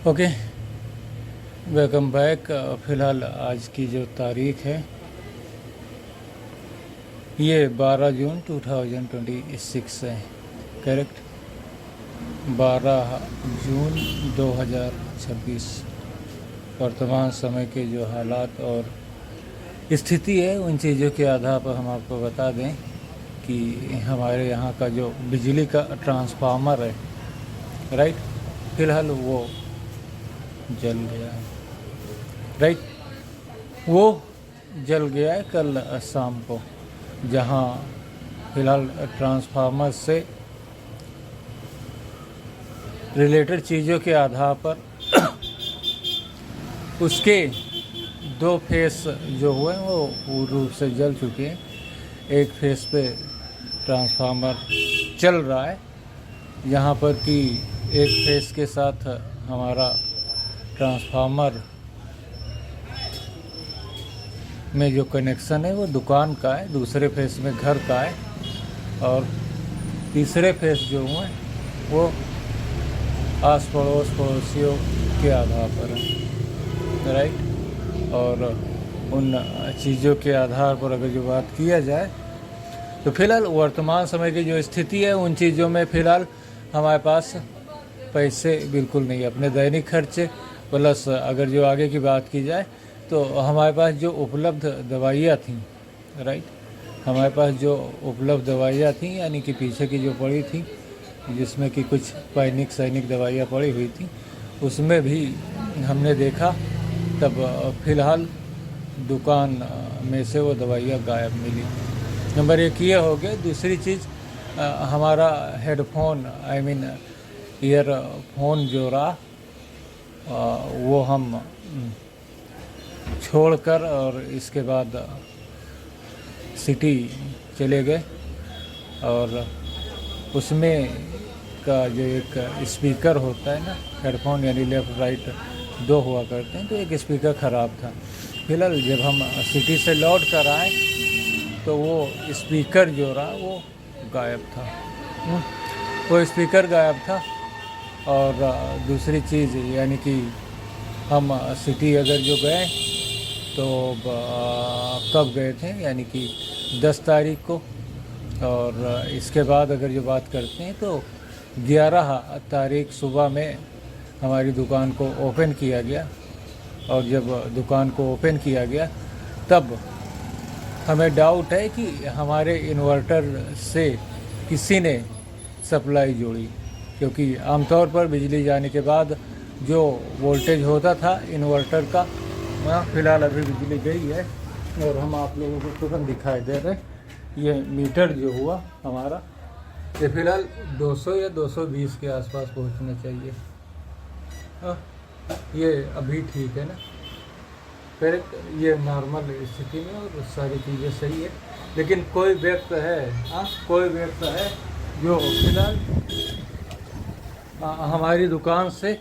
Okay, welcome back. फ़िलहाल आज की जो तारीख है ये 12 जून 2026 है। Correct, 12 June 2026। वर्तमान समय के जो हालात और स्थिति है उन चीज़ों के आधार पर हम आपको बता दें कि हमारे यहाँ का जो बिजली का ट्रांसफार्मर है, राइट, फ़िलहाल वो जल गया है। राइट, वो जल गया है कल शाम को, जहाँ फ़िलहाल ट्रांसफार्मर से रिलेटेड चीज़ों के आधार पर उसके 2 फेस जो हुए हैं वो पूर्ण रूप से जल चुके हैं। एक फेस पे ट्रांसफार्मर चल रहा है, यहाँ पर कि एक फेस के साथ हमारा ट्रांसफार्मर में जो कनेक्शन है वो दुकान का है, दूसरे फेस में घर का है, और तीसरे फेस जो हुए वो आस पड़ोस पड़ोसियों के आधार पर है। राइट, और उन चीज़ों के आधार पर अगर जो बात किया जाए तो फ़िलहाल वर्तमान समय की जो स्थिति है उन चीज़ों में फ़िलहाल हमारे पास पैसे बिल्कुल नहीं है। अपने दैनिक खर्चे प्लस अगर जो आगे की बात की जाए तो हमारे पास जो उपलब्ध दवाइयाँ थीं, राइट, हमारे पास जो उपलब्ध दवाइयाँ थीं यानी कि पीछे की जो पड़ी थी, जिसमें कि कुछ पैनिक सैनिक दवाइयाँ पड़ी हुई थी, उसमें भी हमने देखा तब फ़िलहाल दुकान में से वो दवाइयाँ गायब मिली। नंबर 1 ये हो गया। दूसरी चीज़, हमारा हेडफोन ईयरफोन जो रहा वो हम छोड़कर और इसके बाद सिटी चले गए, और उसमें का जो एक स्पीकर होता है ना, हेडफोन यानी लेफ़्ट राइट 2 हुआ करते हैं, तो एक स्पीकर ख़राब था। फिलहाल जब हम सिटी से लौट कर आए तो वो स्पीकर जो रहा वो गायब था। वो स्पीकर गायब था। और दूसरी चीज़ यानी कि हम सिटी अगर जो गए तो कब गए थे, यानी कि 10 तारीख को, और इसके बाद अगर जो बात करते हैं तो 11 तारीख सुबह में हमारी दुकान को ओपन किया गया, और जब दुकान को ओपन किया गया तब हमें डाउट है कि हमारे इन्वर्टर से किसी ने सप्लाई जोड़ी, क्योंकि आमतौर पर बिजली जाने के बाद जो वोल्टेज होता था इन्वर्टर का, फ़िलहाल अभी बिजली गई है और हम आप लोगों को तुरंत दिखाई दे रहे हैं। ये मीटर जो हुआ हमारा, ये फ़िलहाल 200 या 220 के आसपास पहुंचना चाहिए। ये अभी ठीक है ना, फिर ये नॉर्मल स्थिति में और सारी चीज़ें सही है। लेकिन कोई व्यक्ति है, कोई व्यक्ति है जो फिलहाल हमारी दुकान से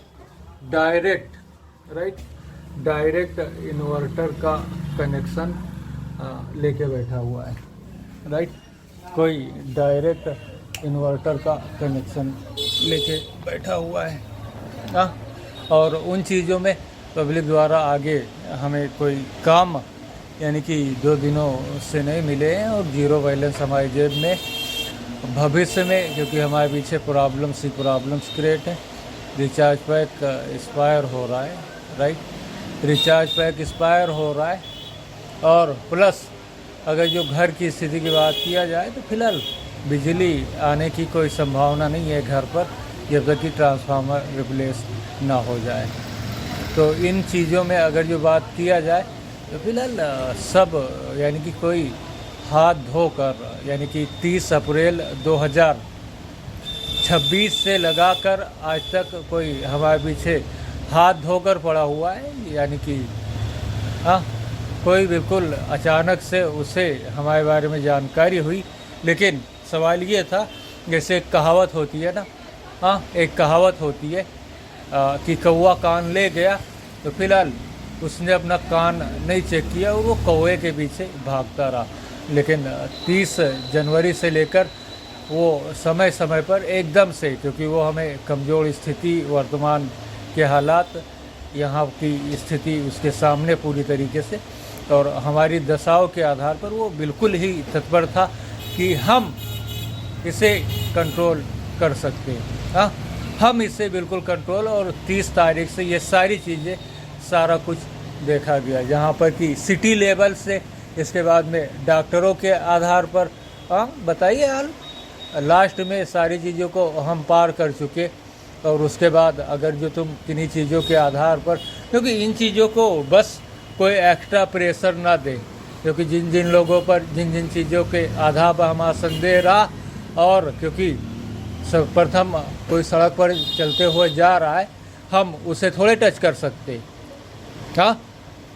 डायरेक्ट इन्वर्टर का कनेक्शन लेके बैठा हुआ है। राइट, कोई डायरेक्ट इन्वर्टर का कनेक्शन लेके बैठा हुआ है। और उन चीज़ों में पब्लिक द्वारा आगे हमें कोई काम यानी कि 2 दिनों से नहीं मिले हैं, और ज़ीरो बैलेंस हमारी जेब में भविष्य में, क्योंकि हमारे पीछे प्रॉब्लम्स क्रिएट हैं। रिचार्ज पैक एक्सपायर हो रहा है, राइट, रिचार्ज पैक एक्सपायर हो रहा है, और प्लस अगर जो घर की स्थिति की बात किया जाए तो फिलहाल बिजली आने की कोई संभावना नहीं है घर पर, जब तक कि ट्रांसफार्मर रिप्लेस ना हो जाए। तो इन चीज़ों में अगर जो बात किया जाए तो फिलहाल सब यानी कि कोई हाथ धोकर, यानी कि 30 अप्रैल 2026 से लगाकर आज तक कोई हमारे पीछे हाथ धोकर पड़ा हुआ है, यानी कि कोई बिल्कुल अचानक से उसे हमारे बारे में जानकारी हुई। लेकिन सवाल ये था, जैसे एक कहावत होती है ना, एक कहावत होती है कि कौवा कान ले गया, तो फिलहाल उसने अपना कान नहीं चेक किया, वो कौवे के पीछे भागता रहा। लेकिन 30 जनवरी से लेकर वो समय समय पर एकदम से, क्योंकि वो हमें कमज़ोर स्थिति वर्तमान के हालात, यहाँ की स्थिति उसके सामने पूरी तरीके से, और हमारी दशाओं के आधार पर वो बिल्कुल ही तत्पर था कि हम इसे कंट्रोल कर सकते हैं। हाँ, हम इसे बिल्कुल कंट्रोल, और 30 तारीख से ये सारी चीज़ें सारा कुछ देखा गया, जहाँ पर कि सिटी लेवल से, इसके बाद में डॉक्टरों के आधार पर। हाँ बताइए हाल, लास्ट में सारी चीज़ों को हम पार कर चुके, और उसके बाद अगर जो तुम किन्हीं चीज़ों के आधार पर, क्योंकि इन चीज़ों को बस कोई एक्स्ट्रा प्रेशर ना दे, क्योंकि जिन जिन लोगों पर जिन जिन चीज़ों के आधार पर हमारा संदेह रहा, और क्योंकि सर्वप्रथम कोई सड़क पर चलते हुए जा रहा है, हम उसे थोड़े टच कर सकते। हाँ,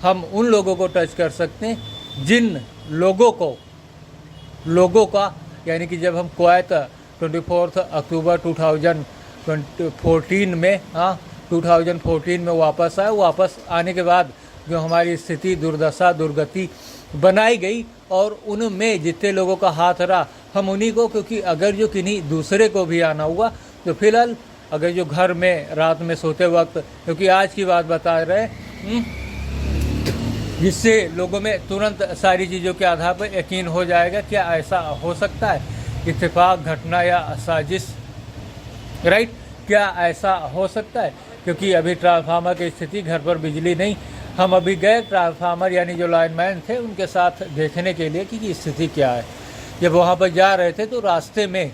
हम उन लोगों को टच कर सकते हैं जिन लोगों का यानी कि जब हम कुवैत 24 अक्टूबर 2014 में 2014 में वापस आए, वापस आने के बाद जो हमारी स्थिति दुर्दशा दुर्गति बनाई गई, और उनमें जितने लोगों का हाथ रहा, हम उन्हीं को, क्योंकि अगर जो किन्हीं दूसरे को भी आना हुआ तो फिलहाल अगर जो घर में रात में सोते वक्त, क्योंकि आज की बात बता रहे हैं, जिससे लोगों में तुरंत सारी चीज़ों के आधार पर यकीन हो जाएगा क्या ऐसा हो सकता है, इत्तेफाक, घटना या साजिश, राइट, क्या ऐसा हो सकता है। क्योंकि अभी ट्रांसफार्मर की स्थिति, घर पर बिजली नहीं, हम अभी गए ट्रांसफार्मर यानी जो लाइनमैन थे उनके साथ देखने के लिए कि स्थिति क्या है। जब वहाँ पर जा रहे थे तो रास्ते में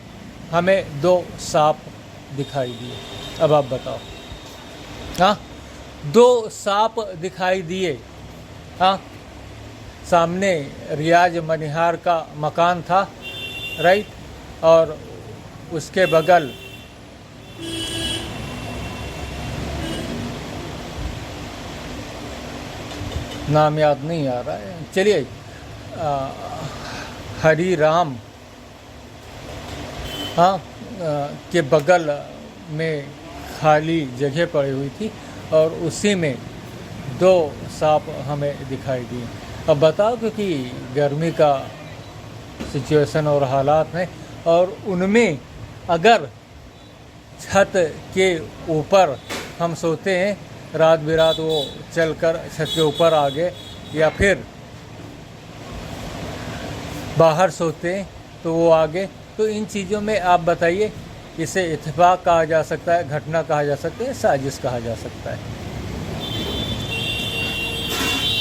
हमें 2 सांप दिखाई दिए। अब आप बताओ, हाँ 2 सांप दिखाई दिए। हाँ, सामने रियाज मनिहार का मकान था, राइट, और उसके बगल नाम याद नहीं आ रहा है, चलिए हरी राम, हाँ, के बगल में खाली जगह पड़ी हुई थी, और उसी में 2 सांप हमें दिखाई दिए। अब बताओ, क्योंकि गर्मी का सिचुएशन और हालात हैं, और उनमें अगर छत के ऊपर हम सोते हैं, रात बिरात वो चलकर छत के ऊपर आ गए, या फिर बाहर सोते हैं तो वो आ गए, तो इन चीज़ों में आप बताइए, इसे इत्तेफाक कहा जा सकता है, घटना कहा जा सकता है, साजिश कहा जा सकता है।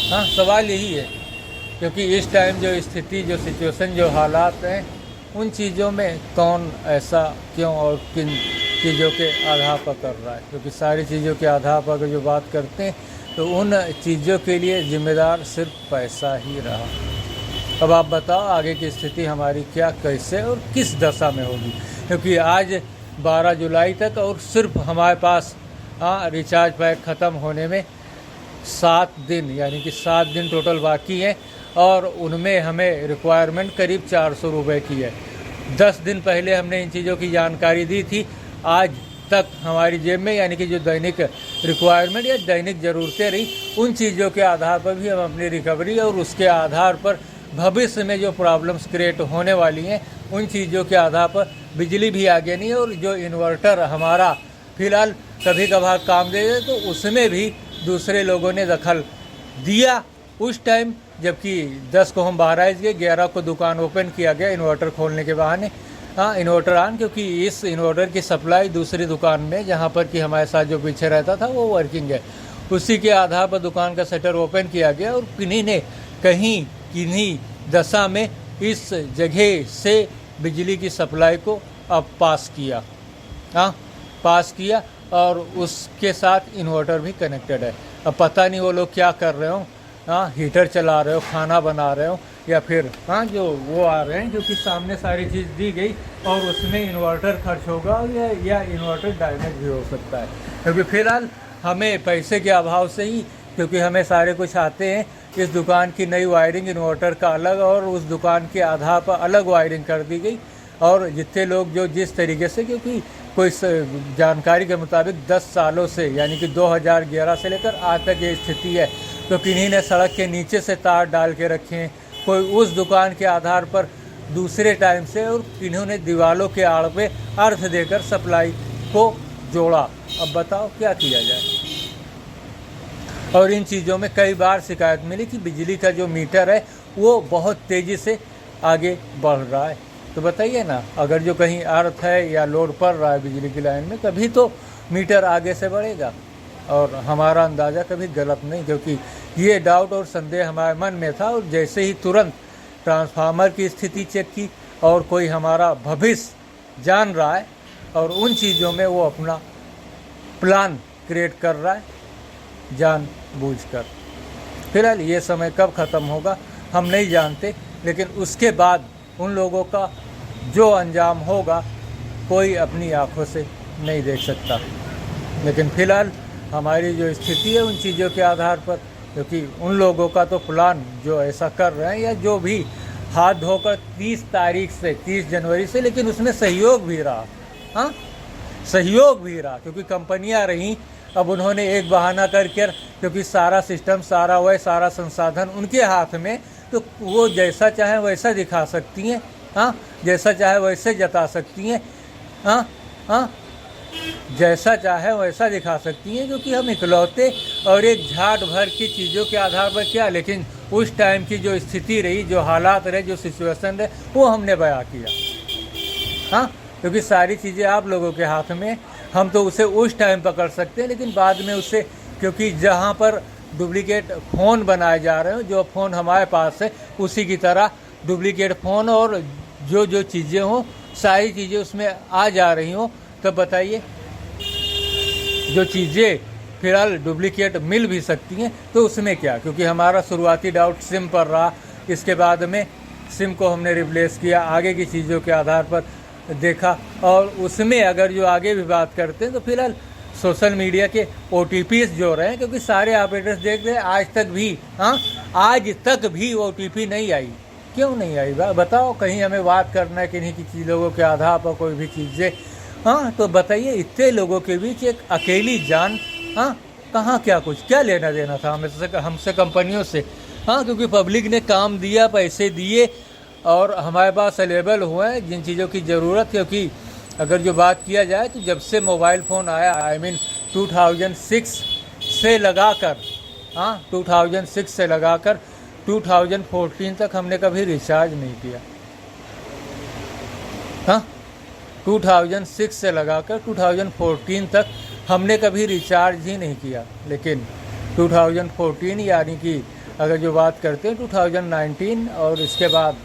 हाँ, सवाल यही है, क्योंकि इस टाइम जो स्थिति, जो सिचुएशन, जो हालात हैं, उन चीज़ों में कौन ऐसा क्यों और किन चीज़ों के आधार पर कर रहा है। क्योंकि सारी चीज़ों के आधार पर अगर जो बात करते हैं तो उन चीज़ों के लिए जिम्मेदार सिर्फ पैसा ही रहा। अब आप बताओ आगे की स्थिति हमारी क्या, कैसे और किस दशा में होगी, क्योंकि आज 12 जुलाई तक और सिर्फ हमारे पास रिचार्ज पैक ख़त्म होने में 7 दिन, यानी कि 7 दिन टोटल बाकी हैं, और उनमें हमें रिक्वायरमेंट करीब 400 रुपये की है। 10 दिन पहले हमने इन चीज़ों की जानकारी दी थी, आज तक हमारी जेब में, यानी कि जो दैनिक रिक्वायरमेंट या दैनिक ज़रूरतें रही, उन चीज़ों के आधार पर भी हम अपनी रिकवरी, और उसके आधार पर भविष्य में जो प्रॉब्लम्स क्रिएट होने वाली हैं, उन चीज़ों के आधार पर बिजली भी आगे नहीं है, और जो इन्वर्टर हमारा फ़िलहाल कभी कभार काम दे दे, तो उसमें भी दूसरे लोगों ने दखल दिया उस टाइम, जबकि 10 को हम बाहर गए, 11 को दुकान ओपन किया गया इन्वर्टर खोलने के बहाने। हाँ, इन्वर्टर ऑन, क्योंकि इस इन्वर्टर की सप्लाई दूसरी दुकान में, जहाँ पर कि हमारे साथ जो पीछे रहता था वो वर्किंग है, उसी के आधार पर दुकान का शटर ओपन किया गया, और किन्हीं दशा में इस जगह से बिजली की सप्लाई को अब पास किया, और उसके साथ इन्वर्टर भी कनेक्टेड है। अब पता नहीं वो लोग क्या कर रहे हो, हीटर चला रहे हो, खाना बना रहे हो, या फिर जो वो आ रहे हैं, क्योंकि सामने सारी चीज़ दी गई, और उसमें इन्वर्टर खर्च होगा, या इन्वर्टर डैमेज भी हो सकता है। क्योंकि फिलहाल हमें पैसे के अभाव से ही, क्योंकि हमें सारे कुछ आते हैं, इस दुकान की नई वायरिंग इन्वर्टर का अलग, और उस दुकान के आधार पर अलग वायरिंग कर दी गई, और जितने लोग जो जिस तरीके से, क्योंकि कोई जानकारी के मुताबिक 10 सालों से, यानी कि 2011 से लेकर आज तक ये स्थिति है, तो किन्हीं ने सड़क के नीचे से तार डाल के रखे हैं, कोई उस दुकान के आधार पर दूसरे टाइम से, और किन्होंने दीवालों के आड़ पे अर्थ देकर सप्लाई को जोड़ा, अब बताओ क्या किया जाए। और इन चीज़ों में कई बार शिकायत मिली कि बिजली का जो मीटर है वो बहुत तेज़ी से आगे बढ़ रहा है। तो बताइए ना, अगर जो कहीं अर्थ है या लोड पड़ रहा है बिजली की लाइन में, तभी तो मीटर आगे से बढ़ेगा। और हमारा अंदाज़ा कभी गलत नहीं, क्योंकि ये डाउट और संदेह हमारे मन में था। और जैसे ही तुरंत ट्रांसफार्मर की स्थिति चेक की और कोई हमारा भविष्य जान रहा है और उन चीज़ों में वो अपना प्लान क्रिएट कर रहा है जानबूझकर। फिलहाल ये समय कब ख़त्म होगा हम नहीं जानते, लेकिन उसके बाद उन लोगों का जो अंजाम होगा कोई अपनी आंखों से नहीं देख सकता। लेकिन फिलहाल हमारी जो स्थिति है उन चीज़ों के आधार पर, क्योंकि उन लोगों का तो प्लान जो ऐसा कर रहे हैं या जो भी हाथ धोकर 30 तारीख से 30 जनवरी से, लेकिन उसमें सहयोग भी रहा। हाँ, सहयोग भी रहा, क्योंकि कंपनियां रहीं। अब उन्होंने एक बहाना करके, क्योंकि सारा सिस्टम, सारा वह सारा संसाधन उनके हाथ में, तो वो जैसा चाहे वैसा दिखा सकती हैं। हाँ, जैसा चाहे वैसे जता सकती हैं। हाँ हाँ, जैसा चाहे वैसा दिखा सकती हैं, क्योंकि हम इकलौते और एक झाट भर की चीज़ों के आधार पर क्या, लेकिन उस टाइम की जो स्थिति रही, जो हालात रहे, जो सिचुएशन रहे, वो हमने बयां किया। हाँ, क्योंकि सारी चीज़ें आप लोगों के हाथ में, हम तो उसे उस टाइम पकड़ सकते हैं, लेकिन बाद में उसे, क्योंकि जहाँ पर डुप्लीकेट फ़ोन बनाए जा रहे हो, जो फ़ोन हमारे पास है उसी की तरह डुप्लीकेट फ़ोन और जो जो चीज़ें हों, सारी चीज़ें उसमें आ जा रही हों, तब बताइए, जो चीज़ें फिलहाल डुप्लीकेट मिल भी सकती हैं तो उसमें क्या। क्योंकि हमारा शुरुआती डाउट सिम पर रहा, इसके बाद में सिम को हमने रिप्लेस किया, आगे की चीज़ों के आधार पर देखा। और उसमें अगर जो आगे भी बात करते हैं तो फिलहाल सोशल मीडिया के OTPs जो रहे हैं, क्योंकि सारे ऑपरेटर्स देख रहे हैं, आज तक भी, हाँ, आज तक भी OTP नहीं आई। क्यों नहीं आई बताओ। कहीं हमें बात करना है किन्हीं की लोगों के आधार पर कोई भी चीज़ें, हाँ, तो बताइए, इतने लोगों के बीच एक अकेली जान, हाँ, कहाँ क्या कुछ क्या लेना देना था हमसे कंपनियों से। हाँ, क्योंकि पब्लिक ने काम दिया, पैसे दिए और हमारे पास अवेलेबल हुए हैं जिन चीज़ों की ज़रूरत। क्योंकि अगर जो बात किया जाए तो जब से मोबाइल फ़ोन आया, I mean 2006 से लगाकर, हाँ, 2006 से लगाकर 2014 तक हमने कभी रिचार्ज नहीं किया। हाँ, 2006 से लगाकर 2014 तक हमने कभी रिचार्ज ही नहीं किया। लेकिन 2014 यानी कि अगर जो बात करते हैं 2019 और इसके बाद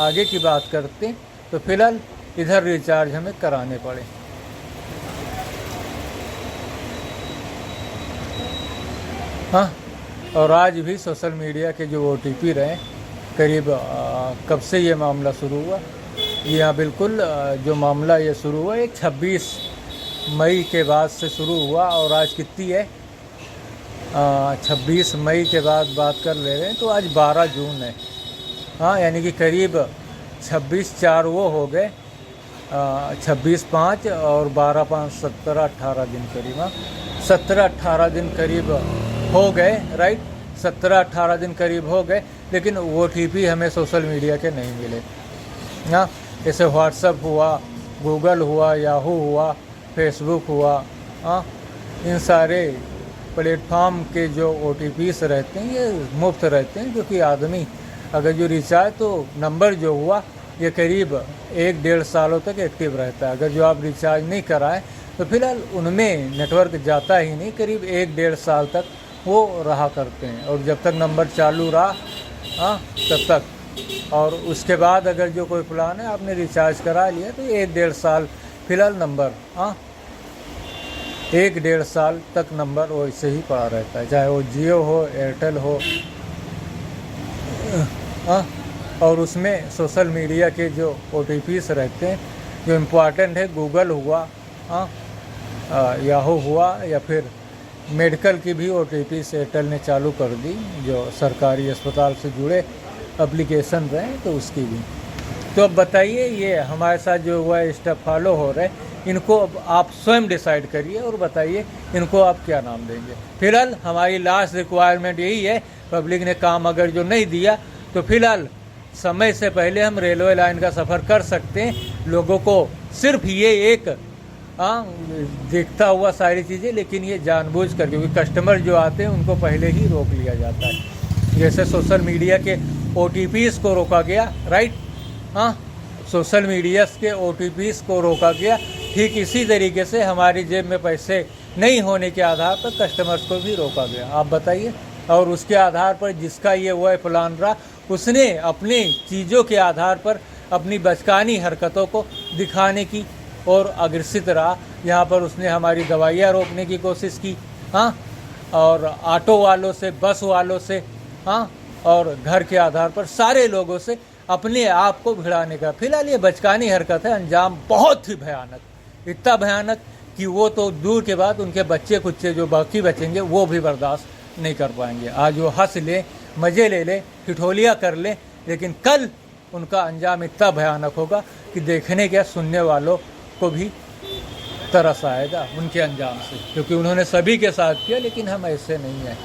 आगे की बात करते हैं तो फिलहाल इधर रिचार्ज हमें कराने पड़े। हाँ, और आज भी सोशल मीडिया के जो OTP रहे, करीब कब से ये मामला शुरू हुआ, जी हाँ बिल्कुल, जो मामला ये शुरू हुआ एक 26 मई के बाद से शुरू हुआ। और आज कितनी है, 26 मई के बाद बात कर ले रहे हैं तो आज 12 जून है। हाँ, यानी कि करीब 26/4 वो हो गए, 26/5 और 12/5 17-18 दिन करीब, हाँ 17-18 दिन करीब हो गए, राइट, 17-18 दिन करीब हो गए। लेकिन OTP हमें सोशल मीडिया के नहीं मिले। हाँ, जैसे व्हाट्सअप हुआ, गूगल हुआ, याहू हुआ, फेसबुक हुआ, हाँ, इन सारे प्लेटफॉर्म के जो OTPs रहते हैं ये मुफ्त रहते हैं। क्योंकि आदमी अगर जो रिचार्ज, तो नंबर जो हुआ ये करीब 1-1.5 सालों तक एक्टिव रहता है। अगर जो आप रिचार्ज नहीं कराएं तो फिलहाल उनमें नेटवर्क जाता ही नहीं, करीब 1-1.5 साल तक वो रहा करते हैं। और जब तक नंबर चालू रहा, हाँ, तब तक। और उसके बाद अगर जो कोई प्लान है आपने रिचार्ज करा लिया तो 1-1.5 साल फिलहाल नंबर, हाँ, 1-1.5 साल तक नंबर वैसे ही पड़ा रहता है, चाहे वो जियो हो, एयरटेल हो। हाँ, और उसमें सोशल मीडिया के जो OTPs रहते हैं जो इम्पोर्टेंट है, गूगल हुआ, हाँ, याहू हुआ, या फिर मेडिकल की भी OTPs एयरटेल ने चालू कर दी, जो सरकारी अस्पताल से जुड़े एप्लीकेशन रहे तो उसकी भी। तो अब बताइए, ये हमारे साथ जो हुआ स्टेप फॉलो हो रहे, इनको अब आप स्वयं डिसाइड करिए और बताइए इनको आप क्या नाम देंगे। फिलहाल हमारी लास्ट रिक्वायरमेंट यही है, पब्लिक ने काम अगर जो नहीं दिया तो फिलहाल समय से पहले हम रेलवे लाइन का सफ़र कर सकते हैं। लोगों को सिर्फ ये एक हाँ देखता हुआ सारी चीज़ें, लेकिन ये जानबूझ कर, क्योंकि कस्टमर जो आते हैं उनको पहले ही रोक लिया जाता है। जैसे सोशल मीडिया के OTPs को रोका गया, राइट, हाँ, सोशल मीडिया के OTPs को रोका गया, ठीक इसी तरीके से हमारी जेब में पैसे नहीं होने के आधार पर कस्टमर्स को भी रोका गया। आप बताइए, और उसके आधार पर जिसका ये वह प्लान रहा, उसने अपनी चीज़ों के आधार पर अपनी बचकानी हरकतों को दिखाने की और अग्रसित रहा। यहाँ पर उसने हमारी दवाइयाँ रोकने की कोशिश की, हाँ, और ऑटो वालों से, बस वालों से, हाँ, और घर के आधार पर सारे लोगों से अपने आप को भिड़ाने का। फिलहाल ये बचकानी हरकत है, अंजाम बहुत ही भयानक, इतना भयानक कि वो तो दूर के बाद उनके बच्चे कुच्चे जो बाकी बचेंगे वो भी बर्दाश्त नहीं कर पाएंगे। आज वो हंस ले, मज़े ले ले, ठिठोलियाँ कर ले, लेकिन कल उनका अंजाम इतना भयानक होगा कि देखने के सुनने वालों को भी तरस आएगा उनके अंजाम से, क्योंकि उन्होंने सभी के साथ किया, लेकिन हम ऐसे नहीं हैं।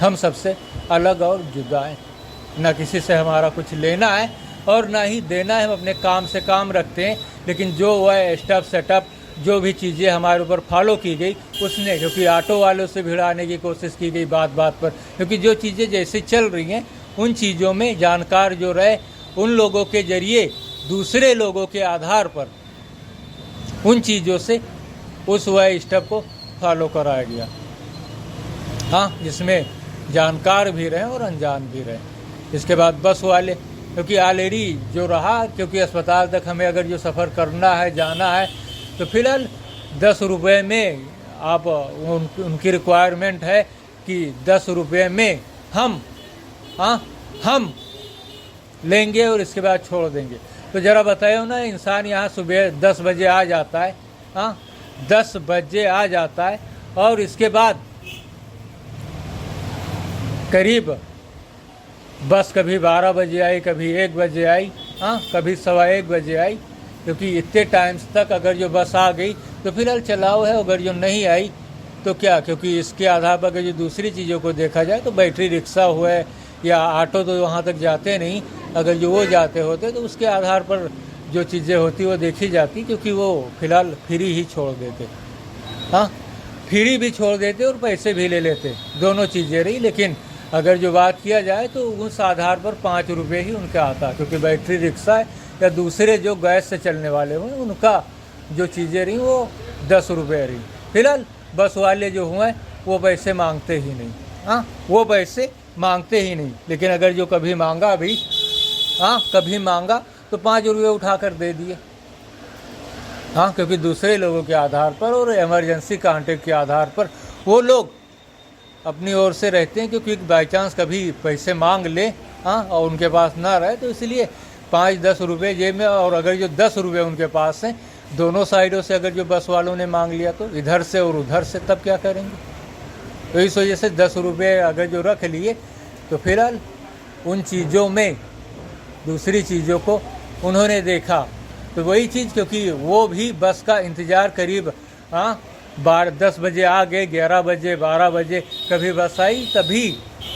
हम सबसे अलग और जुदा हैं, ना किसी से हमारा कुछ लेना है और ना ही देना है। हम अपने काम से काम रखते हैं, लेकिन जो वह स्टफ सेटअप जो भी चीज़ें हमारे ऊपर फॉलो की गई उसने, क्योंकि ऑटो वालों से भिड़ाने की कोशिश की गई बात बात पर, क्योंकि जो चीज़ें जैसे चल रही हैं उन चीज़ों में जानकार जो रहे उन लोगों के जरिए दूसरे लोगों के आधार पर उन चीज़ों से उस वह स्टेप को फॉलो कराया गया, हाँ, जिसमें जानकार भी रहे और अनजान भी रहे। इसके बाद बस वाले, क्योंकि ऑलरेडी जो रहा, क्योंकि अस्पताल तक हमें अगर जो सफ़र करना है, जाना है, तो फिलहाल 10 रुपये में आप उनकी रिक्वायरमेंट है कि 10 रुपये में हम लेंगे और इसके बाद छोड़ देंगे। तो ज़रा बताइए ना, इंसान यहाँ सुबह 10 बजे आ जाता है, हाँ, 10 बजे आ जाता है, और इसके बाद करीब बस कभी 12 बजे आई, कभी 1 बजे आई, हाँ, कभी 1:15 बजे आई, क्योंकि इतने टाइम्स तक अगर जो बस आ गई तो फिलहाल चलाओ है, अगर जो नहीं आई तो क्या, क्योंकि इसके आधार पर अगर जो दूसरी चीज़ों को देखा जाए तो बैटरी रिक्शा हुआ या ऑटो तो वहाँ तक जाते नहीं, अगर जो वो जाते होते तो उसके आधार पर जो चीज़ें होती वो देखी जाती, क्योंकि वो फिलहाल फ्री ही छोड़ देते, हाँ, फ्री भी छोड़ देते और पैसे भी ले लेते, दोनों चीज़ें रही। लेकिन अगर जो बात किया जाए तो उस आधार पर 5 रुपये ही उनका आता, क्योंकि बैटरी रिक्शा या दूसरे जो गैस से चलने वाले हुए उनका जो चीज़ें रही वो 10 रुपये रही। फिलहाल बस वाले जो हुए वो पैसे मांगते ही नहीं, हाँ, वो पैसे मांगते ही नहीं। लेकिन अगर जो कभी मांगा भी, हाँ, कभी मांगा तो 5 रुपये उठा कर दे दिए, हाँ, क्योंकि दूसरे लोगों के आधार पर और इमरजेंसी कांटेक्ट के आधार पर वो लोग अपनी ओर से रहते हैं, क्योंकि बाई चांस कभी पैसे मांग ले, हाँ, और उनके पास ना रहे, तो इसलिए 5-10 रुपये जेब में, और अगर जो 10 रुपये उनके पास हैं, दोनों साइडों से अगर जो बस वालों ने मांग लिया तो इधर से और उधर से, तब क्या करेंगे। तो इस वजह से 10 रुपये अगर जो रख लिए तो फिलहाल उन चीज़ों में दूसरी चीज़ों को उन्होंने देखा, तो वही चीज़, क्योंकि वो भी बस का इंतज़ार करीब, हाँ, 10 बजे आ गए, 11 बजे, 12 बजे कभी बस आई, तभी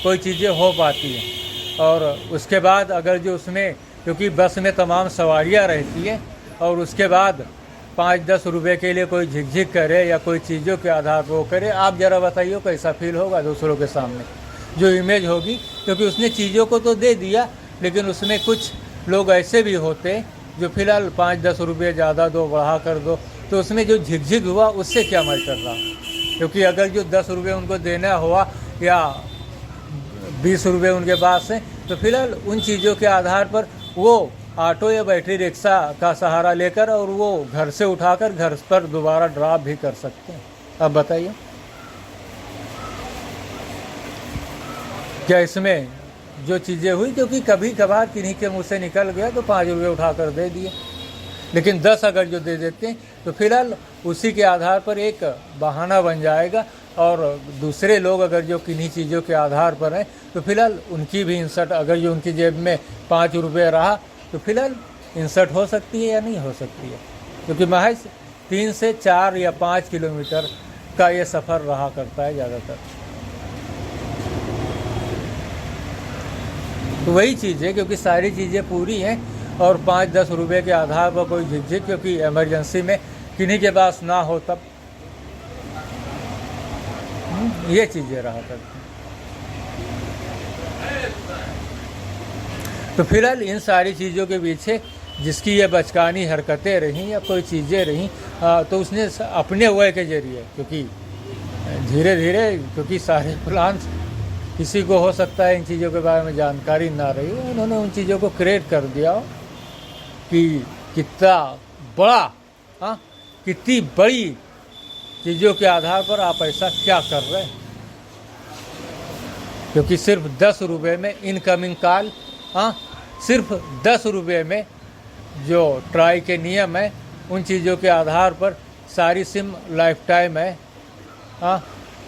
कोई चीज़ें हो पाती हैं। और उसके बाद अगर जो उसमें, क्योंकि बस में तमाम सवारियाँ रहती हैं, और उसके बाद 5-10 रुपये के लिए कोई झिकझिक करे या कोई चीज़ों के आधार पर वो करे, आप ज़रा बताइए कैसा फील होगा दूसरों के सामने, जो इमेज होगी, क्योंकि उसने चीज़ों को तो दे दिया, लेकिन उसमें कुछ लोग ऐसे भी होते हैं जो फिलहाल 5-10 रुपये ज़्यादा दो, बढ़ा कर दो, तो उसमें जो झिकझिक हुआ उससे क्या मैटर रहा, क्योंकि अगर जो 10 रुपये उनको देना हुआ या 20 रुपये उनके पास हैं, तो फिलहाल उन चीज़ों के आधार पर वो ऑटो या बैटरी रिक्शा का सहारा लेकर और वो घर से उठाकर घर पर दोबारा ड्रॉप भी कर सकते हैं। अब बताइए, क्या इसमें जो चीज़ें हुई, क्योंकि कभी कभार किन्हीं के मुँह से निकल गया तो 5 रुपये उठाकर दे दिए, लेकिन 10 अगर जो दे देते हैं तो फिलहाल उसी के आधार पर एक बहाना बन जाएगा, और दूसरे लोग अगर जो किन्हीं चीज़ों के आधार पर हैं तो फिलहाल उनकी भी इंसर्ट, अगर जो उनकी जेब में 5 रुपये रहा तो फिलहाल इंसर्ट हो सकती है या नहीं हो सकती है, क्योंकि महज 3 से 4 या 5 किलोमीटर का ये सफ़र रहा करता है ज़्यादातर। तो वही चीज़ है, क्योंकि सारी चीज़ें पूरी हैं और 5-10 रुपये के आधार पर कोई झिकझिक, क्योंकि इमरजेंसी में किन्हीं के पास ना हो तब। ये चीज़ें रहा करती। तो फिलहाल इन सारी चीज़ों के पीछे जिसकी ये बचकानी हरकतें रहीं या कोई चीज़ें रहीं, तो उसने अपने वय के जरिए, क्योंकि धीरे धीरे, क्योंकि सारे प्लान्स किसी को हो सकता है इन चीज़ों के बारे में जानकारी ना रही हो, उन्होंने उन चीज़ों को क्रिएट कर दिया हो कि कितना बड़ा, कितनी बड़ी चीज़ों के आधार पर आप ऐसा क्या कर रहे हैं। क्योंकि सिर्फ 10 रुपये में इनकमिंग कॉल, सिर्फ 10 रुपये में जो ट्राई के नियम है, उन चीज़ों के आधार पर सारी सिम लाइफ टाइम है।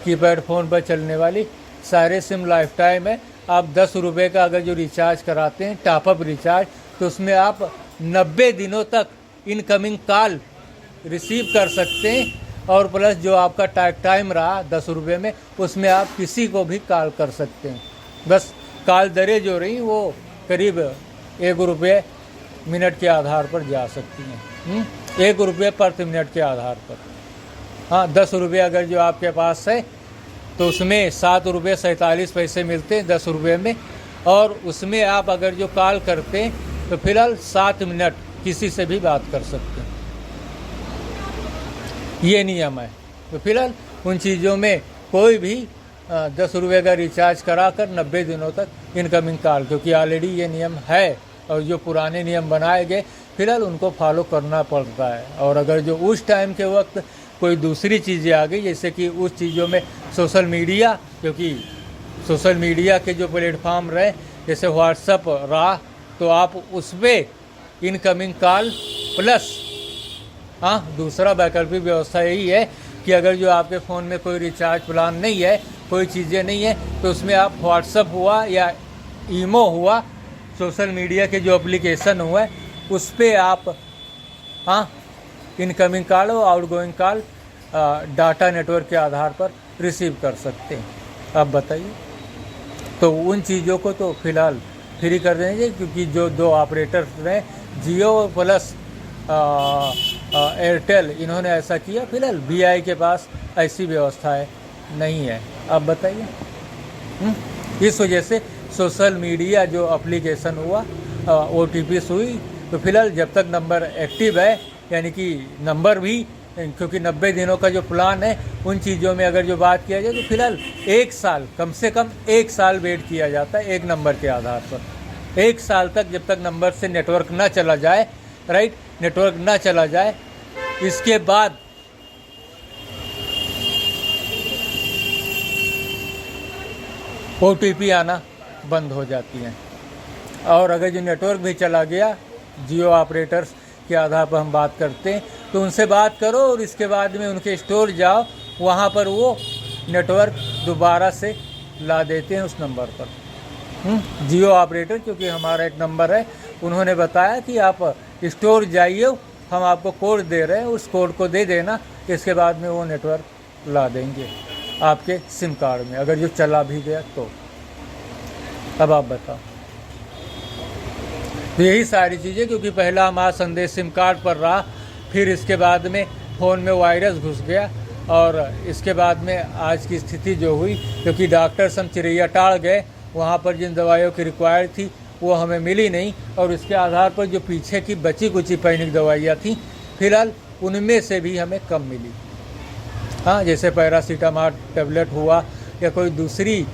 कीपैड फ़ोन पर चलने वाली सारे सिम लाइफ टाइम है। आप 10 रुपये का अगर जो रिचार्ज कराते हैं, टॉपअप रिचार्ज, तो उसमें आप 90 दिनों तक इनकमिंग कॉल रिसीव कर सकते हैं। और प्लस जो आपका टाइम रहा 10 रुपये में, उसमें आप किसी को भी कॉल कर सकते हैं। बस कॉल दरें जो रही वो करीब 1 रुपये मिनट के आधार पर जा सकती हैं। 1 रुपये प्रति मिनट के आधार पर। 10 रुपये अगर जो आपके पास है तो उसमें 7 रुपये 47 पैसे मिलते हैं 10 रुपये में। और उसमें आप अगर जो कॉल करते हैं तो फिलहाल 7 मिनट किसी से भी बात कर सकते हैं। ये नियम है। तो फिलहाल उन चीज़ों में कोई भी 10 रुपये का रिचार्ज कराकर 90 दिनों तक इनकमिंग कॉल, क्योंकि ऑलरेडी ये नियम है और जो पुराने नियम बनाए गए फिलहाल उनको फॉलो करना पड़ता है। और अगर जो उस टाइम के वक्त कोई दूसरी चीज़ें आ गई, जैसे कि उस चीज़ों में सोशल मीडिया, क्योंकि सोशल मीडिया के जो प्लेटफॉर्म रहे जैसे व्हाट्सएप रहा, तो आप उस पर इनकमिंग कॉल प्लस दूसरा वैकल्पिक व्यवस्था यही है कि अगर जो आपके फ़ोन में कोई रिचार्ज प्लान नहीं है, कोई चीज़ें नहीं है, तो उसमें आप व्हाट्सएप हुआ या ईमो हुआ, सोशल मीडिया के जो एप्लीकेशन हुआ है उस पर आप इनकमिंग कॉल और आउटगोइंग कॉल डाटा नेटवर्क के आधार पर रिसीव कर सकते हैं। अब बताइए, तो उन चीज़ों को तो फिलहाल फ्री कर देंगे, क्योंकि जो 2 ऑपरेटर्स हैं, जियो प्लस एयरटेल, इन्होंने ऐसा किया। फिलहाल VI के पास ऐसी व्यवस्थाएं नहीं है। अब बताइए, इस वजह से सोशल मीडिया जो एप्लीकेशन हुआ, OTP हुई, तो फिलहाल जब तक नंबर एक्टिव है, यानी कि नंबर भी, क्योंकि 90 दिनों का जो प्लान है, उन चीज़ों में अगर जो बात किया जाए तो फिलहाल 1 साल, कम से कम 1 साल वेट किया जाता है एक नंबर के आधार पर। 1 साल तक, जब तक नंबर से नेटवर्क ना चला जाए, राइट, नेटवर्क ना चला जाए, इसके बाद OTP आना बंद हो जाती हैं। और अगर जो नेटवर्क भी चला गया, जियो ऑपरेटर्स के आधार पर हम बात करते हैं, तो उनसे बात करो और इसके बाद में उनके स्टोर जाओ, वहाँ पर वो नेटवर्क दोबारा से ला देते हैं उस नंबर पर। जियो ऑपरेटर, क्योंकि हमारा एक नंबर है, उन्होंने बताया कि आप स्टोर जाइए, हम आपको कोड दे रहे हैं, उस कोड को दे देना, इसके बाद में वो नेटवर्क ला देंगे आपके सिम कार्ड में, अगर जो चला भी गया तो। अब आप बताओ, तो यही सारी चीज़ें, क्योंकि पहला हमारा संदेश सिम कार्ड पर रहा, फिर इसके बाद में फ़ोन में वायरस घुस गया, और इसके बाद में आज की स्थिति जो हुई, क्योंकि डॉक्टर्स हम चिरैया टाड़ गए, वहाँ पर जिन दवाइयों की रिक्वायर्ड थी वो हमें मिली नहीं, और इसके आधार पर जो पीछे की बची कुची पैनिक दवाइयाँ थीं, फिलहाल उनमें से भी हमें कम मिली। जैसे पैरासीटामॉल टेबलेट हुआ या कोई दूसरी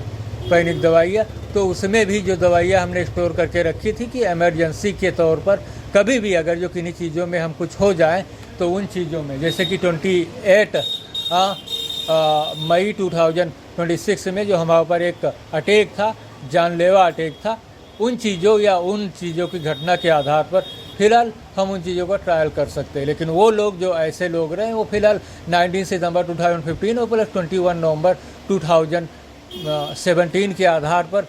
पैनिक दवाइयाँ, तो उसमें भी जो दवाइयाँ हमने स्टोर करके रखी थी कि इमरजेंसी के तौर पर कभी भी अगर जो किन्हीं चीज़ों में हम कुछ हो जाए, तो उन चीज़ों में, जैसे कि 28 मई 2026 में जो हमारे ऊपर एक अटैक था, जानलेवा अटैक था, उन चीज़ों या उन चीज़ों की घटना के आधार पर फिलहाल हम उन चीज़ों का ट्रायल कर सकते हैं। लेकिन वो लोग जो ऐसे लोग रहे, वो फिलहाल 19 सितंबर 2015 और प्लस 21 नवंबर 2017 के आधार पर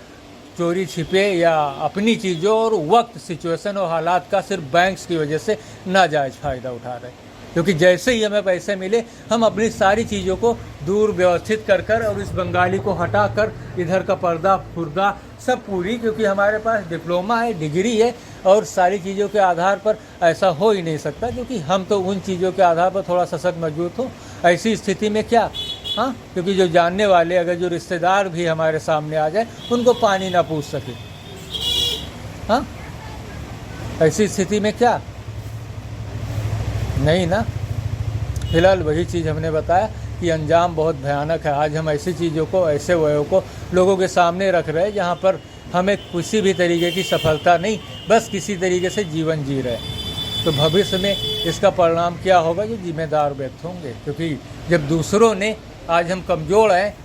चोरी छिपे या अपनी चीज़ों और वक्त, सिचुएशन और हालात का सिर्फ बैंक्स की वजह से नाजायज़ फ़ायदा उठा रहे हैं। क्योंकि जैसे ही हमें पैसे मिले, हम अपनी सारी चीज़ों को दूर व्यवस्थित कर और इस बंगाली को हटाकर इधर का पर्दा फुर्दा सब पूरी, क्योंकि हमारे पास डिप्लोमा है, डिग्री है, और सारी चीज़ों के आधार पर ऐसा हो ही नहीं सकता, क्योंकि हम तो उन चीज़ों के आधार पर थोड़ा सशक्त मजबूत हो। ऐसी स्थिति में क्या, हाँ, क्योंकि जो जानने वाले, अगर जो रिश्तेदार भी हमारे सामने आ जाए, उनको पानी ना पूछ सके, हाँ, ऐसी स्थिति में क्या, नहीं ना। फिलहाल वही चीज़ हमने बताया कि अंजाम बहुत भयानक है। आज हम ऐसी चीज़ों को, ऐसे वयों को लोगों के सामने रख रहे हैं जहाँ पर हमें किसी भी तरीके की सफलता नहीं, बस किसी तरीके से जीवन जी रहे। तो भविष्य में इसका परिणाम क्या होगा, जो जिम्मेदार व्यक्ति होंगे, क्योंकि जब दूसरों ने, आज हम कमज़ोर हैं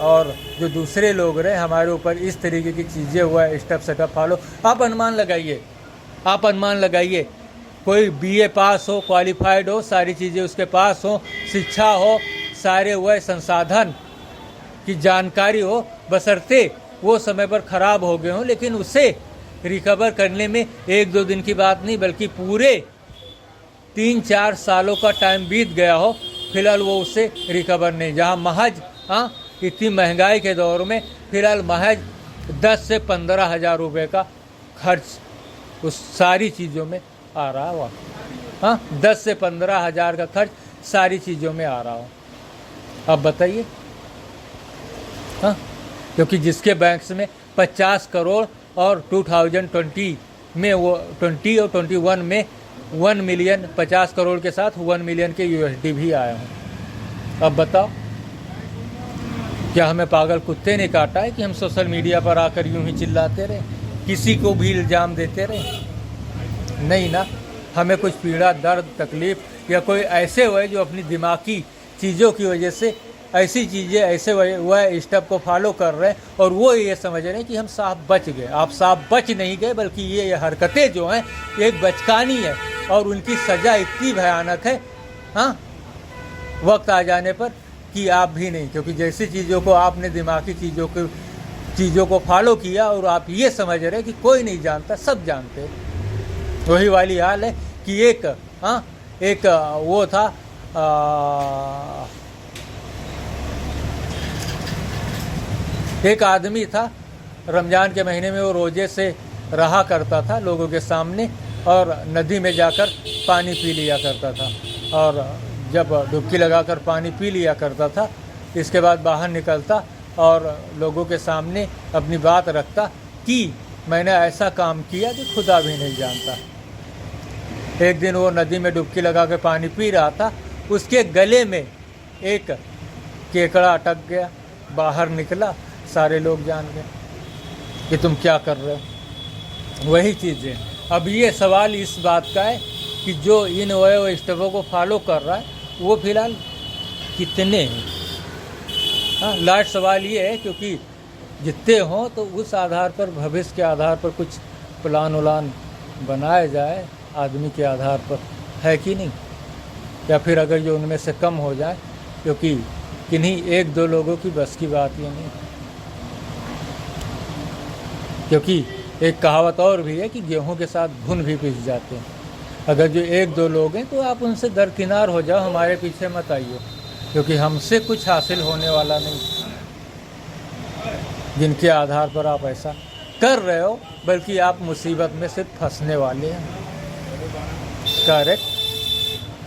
और जो दूसरे लोग रहे हमारे ऊपर इस तरीके की चीज़ें हुआ है, स्टेप सेटअप फॉलो, आप अनुमान लगाइए, कोई बीए पास हो, क्वालिफाइड हो, सारी चीज़ें उसके पास हो, शिक्षा हो, सारे वह संसाधन की जानकारी हो, बशर्ते वो समय पर ख़राब हो गए हों, लेकिन उसे रिकवर करने में 1-2 दिन की बात नहीं, बल्कि पूरे 3-4 सालों का टाइम बीत गया हो, फिलहाल वो उससे रिकवर नहीं। जहाँ महज, हाँ, इतनी महंगाई के दौर में फिलहाल महज 10 से 15 हज़ार रुपये का खर्च उस सारी चीज़ों में आ रहा हो, हाँ, 10 से 15 हज़ार का खर्च सारी चीज़ों में आ रहा हो। अब बताइए, हाँ, क्योंकि जिसके बैंक्स में 50 करोड़ और 2020 में वो 20 और 21 में 1 मिलियन, 50 करोड़ के साथ 1 मिलियन के USD भी आए हों। अब बताओ, क्या हमें पागल कुत्ते ने काटा है कि हम सोशल मीडिया पर आकर यूं ही चिल्लाते रहे, किसी को भी इल्ज़ाम देते रहे? नहीं ना। हमें कुछ पीड़ा, दर्द, तकलीफ़ या कोई ऐसे हुए जो अपनी दिमागी चीज़ों की वजह से ऐसी चीज़ें, ऐसे वह स्टेप को फॉलो कर रहे हैं और वो ये समझ रहे हैं कि हम साफ बच गए। आप साफ बच नहीं गए, बल्कि ये हरकतें जो हैं एक बचकानी है और उनकी सज़ा इतनी भयानक है, हाँ, वक्त आ जाने पर कि आप भी नहीं, क्योंकि जैसी चीज़ों को आपने दिमागी चीज़ों को फॉलो किया और आप ये समझ रहे हैं कि कोई नहीं जानता, सब जानते हैं। वही वाली हाल है कि एक वो था, एक आदमी था, रमज़ान के महीने में वो रोज़े से रहा करता था लोगों के सामने और नदी में जाकर पानी पी लिया करता था, और जब डुबकी लगाकर पानी पी लिया करता था, इसके बाद बाहर निकलता और लोगों के सामने अपनी बात रखता कि मैंने ऐसा काम किया कि खुदा भी नहीं जानता। एक दिन वो नदी में डुबकी लगा के पानी पी रहा था, उसके गले में एक केकड़ा अटक गया, बाहर निकला, सारे लोग जान गए कि तुम क्या कर रहे हो। वही चीज़ें। अब ये सवाल इस बात का है कि जो इन वह स्टेपों को फॉलो कर रहा है वो फिलहाल कितने हैं। हाँ, लास्ट सवाल ये है, क्योंकि जितने हों तो उस आधार पर, भविष्य के आधार पर कुछ प्लान उलान बनाया जाए आदमी के आधार पर, है कि नहीं? या फिर अगर जो उनमें से कम हो जाए, क्योंकि किन्हीं 1-2 लोगों की बस की बात ये नहीं। क्योंकि एक कहावत और भी है कि गेहूं के साथ घुन भी पिस जाते हैं। अगर जो 1-2 लोग हैं तो आप उनसे दरकिनार हो जाओ, हमारे पीछे मत आइए, क्योंकि हमसे कुछ हासिल होने वाला नहीं जिनके आधार पर आप ऐसा कर रहे हो, बल्कि आप मुसीबत में सिर्फ फंसने वाले हैं। करेक्ट,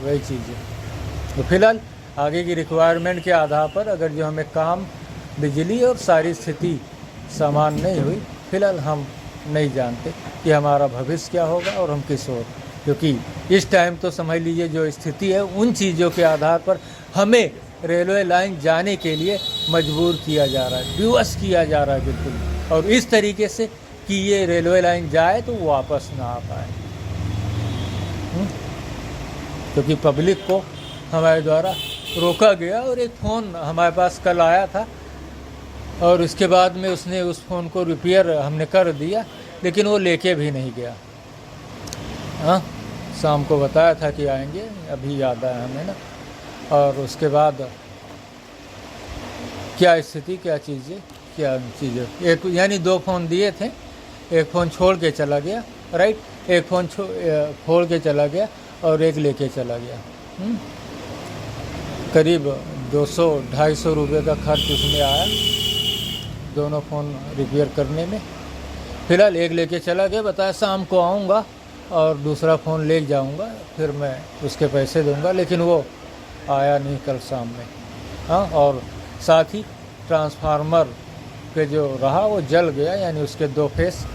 वही चीज़ है। तो फिलहाल आगे की रिक्वायरमेंट के आधार पर अगर जो हमें काम, बिजली और सारी स्थिति समान नहीं हुई, फिलहाल हम नहीं जानते कि हमारा भविष्य क्या होगा और हम किस ओर, क्योंकि इस टाइम तो समझ लीजिए जो स्थिति है उन चीज़ों के आधार पर हमें रेलवे लाइन जाने के लिए मजबूर किया जा रहा है, विवश किया जा रहा है बिल्कुल, और इस तरीके से कि ये रेलवे लाइन जाए तो वापस ना आ पाए, क्योंकि पब्लिक को हमारे द्वारा रोका गया। और एक फ़ोन हमारे पास कल आया था और उसके बाद में उसने उस फ़ोन को रिपेयर हमने कर दिया, लेकिन वो लेके भी नहीं गया। हाँ, शाम को बताया था कि आएंगे, अभी याद आया हमें ना। और उसके बाद क्या स्थिति, क्या चीज़ें, एक यानी 2 फ़ोन दिए थे, एक फ़ोन छोड़ के चला गया, राइट, एक फ़ोन छोड़ के चला गया और एक लेके चला गया। करीब 200-250 रुपये का खर्च उसमें आया दोनों फ़ोन रिपेयर करने में। फिलहाल एक लेके चला गया, बताया शाम को आऊँगा और दूसरा फ़ोन ले जाऊँगा, फिर मैं उसके पैसे दूँगा, लेकिन वो आया नहीं कल शाम में। हाँ, और साथ ही ट्रांसफार्मर पे जो रहा वो जल गया, यानी उसके 2 फेस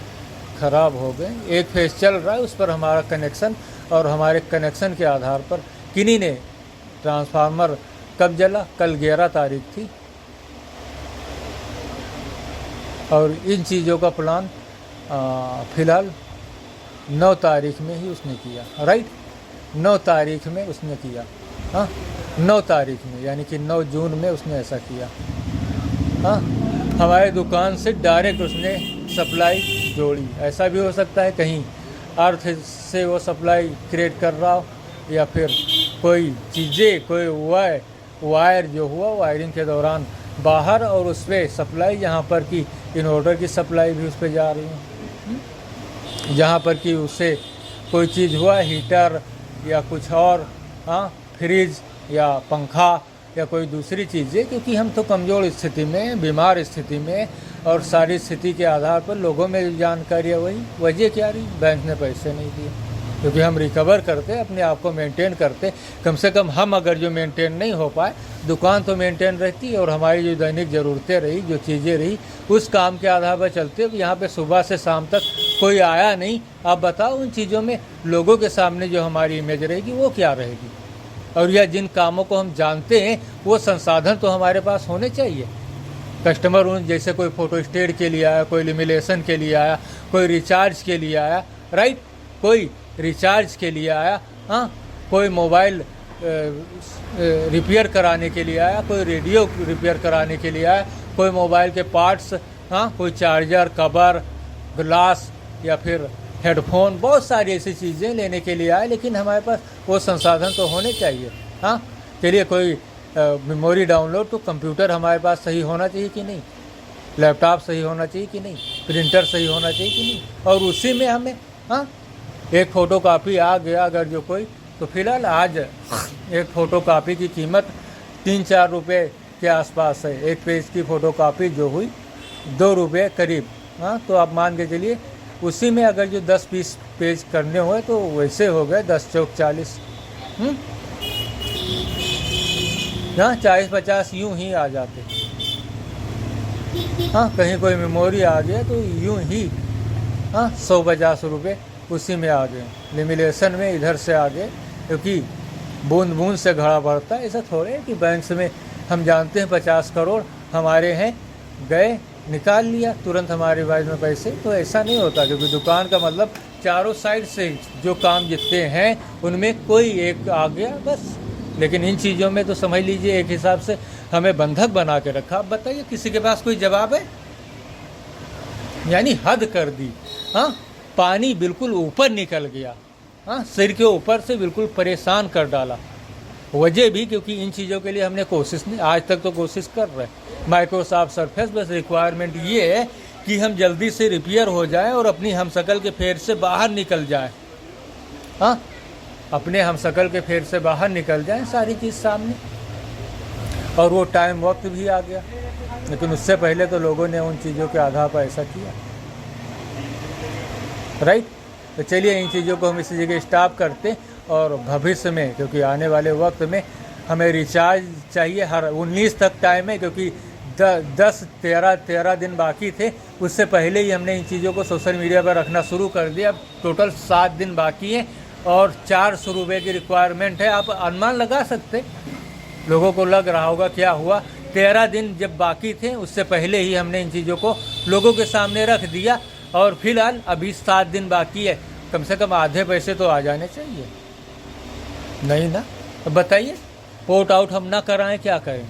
ख़राब हो गए। एक फेस चल रहा है, उस पर हमारा कनेक्शन, और हमारे कनेक्शन के आधार पर किन्हीं ने ट्रांसफार्मर कब जला, कल 11 तारीख थी, और इन चीज़ों का प्लान फ़िलहाल 9 तारीख में ही उसने किया। राइट, 9 तारीख में उसने किया। हाँ, 9 तारीख में, यानी कि 9 जून में उसने ऐसा किया। हाँ, हमारे दुकान से डायरेक्ट उसने सप्लाई जोड़ी। ऐसा भी हो सकता है कहीं अर्थ से वो सप्लाई क्रिएट कर रहा हो, या फिर कोई चीज़ें, कोई वायर जो हुआ वायरिंग के दौरान बाहर, और उस पर सप्लाई, जहाँ पर कि इन्वर्टर की सप्लाई भी उस पर जा रही है, जहाँ पर कि उससे कोई चीज़ हुआ, हीटर या कुछ और, हाँ, फ्रिज या पंखा या कोई दूसरी चीज़ें, क्योंकि हम तो कमज़ोर स्थिति में, बीमार स्थिति में, और सारी स्थिति के आधार पर लोगों में जो जानकारी है वही वजह क्या रही, बैंक ने पैसे नहीं दिए, क्योंकि हम रिकवर करते, अपने आप को मेंटेन करते। कम से कम हम अगर जो मेंटेन नहीं हो पाए, दुकान तो मेंटेन रहती, और हमारी जो दैनिक ज़रूरतें रही, जो चीज़ें रही, उस काम के आधार पर चलते। यहाँ पे सुबह से शाम तक कोई आया नहीं। आप बताओ, उन चीज़ों में लोगों के सामने जो हमारी इमेज रहेगी वो क्या रहेगी? और या जिन कामों को हम जानते हैं वो संसाधन तो हमारे पास होने चाहिए। कस्टमर उन जैसे कोई फ़ोटो स्टेट के लिए आया, कोई लेमिनेशन के लिए आया, कोई रिचार्ज के लिए आया, राइट, कोई रिचार्ज के लिए आया, हाँ, कोई मोबाइल रिपेयर कराने के लिए आया, कोई रेडियो रिपेयर कराने के लिए आया, कोई मोबाइल के पार्ट्स, हाँ, कोई चार्जर, कवर, ग्लास या फिर हेडफोन, बहुत सारी ऐसी चीज़ें लेने के लिए आए। लेकिन हमारे पास वो संसाधन तो होने चाहिए। हाँ, चलिए, कोई मेमोरी डाउनलोड, तो कंप्यूटर हमारे पास सही होना चाहिए कि नहीं, लैपटॉप सही होना चाहिए कि नहीं, प्रिंटर सही होना चाहिए कि नहीं, और उसी में हमें, हाँ, एक फ़ोटो कापी आ गया अगर जो कोई, तो फिलहाल आज एक फ़ोटो कापी की कीमत 3-4 रुपये के आसपास है। एक पेज की फ़ोटो कापी जो हुई 2 रुपये करीब। हाँ, तो आप मान के चलिए, उसी में अगर जो 10-20 पेज करने हुए तो वैसे हो गए 10 चौक 40। हाँ, 40-50 यूँ ही आ जाते। हाँ, कहीं कोई मेमोरी आ गया तो यूँ ही, हाँ, 100-50 रुपये उसी में आ गए। लेमिनेशन में इधर से आ गए, क्योंकि बूंद बूंद से घड़ा भरता है। ऐसा थोड़े है कि बैंक में हम जानते हैं 50 करोड़ हमारे हैं, गए निकाल लिया तुरंत हमारे वाइज में पैसे, तो ऐसा नहीं होता। क्योंकि दुकान का मतलब चारों साइड से जो काम जितने हैं उनमें कोई एक आ गया बस। लेकिन इन चीज़ों में तो समझ लीजिए एक हिसाब से हमें बंधक बना के रखा। अब बताइए, किसी के पास कोई जवाब है? यानी हद कर दी। हाँ, पानी बिल्कुल ऊपर निकल गया। हाँ, सिर के ऊपर से बिल्कुल परेशान कर डाला। वजह भी क्योंकि इन चीज़ों के लिए हमने कोशिश नहीं, आज तक तो कोशिश कर रहे हैं। माइक्रोसॉफ्ट सरफेस, बस रिक्वायरमेंट ये है कि हम जल्दी से रिपेयर हो जाएं और अपनी हमशक्ल के फेर से बाहर निकल जाएं। हाँ, अपने हमशक्ल के फेर से बाहर निकल जाएं, सारी चीज़ सामने। और वो टाइम वक्त भी आ गया, लेकिन उससे पहले तो लोगों ने उन चीज़ों के आधार पर ऐसा किया। राइट, तो चलिए इन चीज़ों को हम इसी जगह स्टॉप करते, और भविष्य में, क्योंकि आने वाले वक्त में हमें रिचार्ज चाहिए। हर 19 तक टाइम है, क्योंकि 10-13 दिन बाकी थे। उससे पहले ही हमने इन चीज़ों को सोशल मीडिया पर रखना शुरू कर दिया। अब टोटल 7 दिन बाकी हैं और 400 रुपये की रिक्वायरमेंट है। आप अनुमान लगा सकते, लोगों को लग रहा होगा क्या हुआ। 13 दिन जब बाकी थे, उससे पहले ही हमने इन चीज़ों को लोगों के सामने रख दिया, और फिलहाल अभी 7 दिन बाकी है। कम से कम आधे पैसे तो आ जाने चाहिए, नहीं ना? अब बताइए, पोर्ट आउट हम ना कराएं, क्या करें?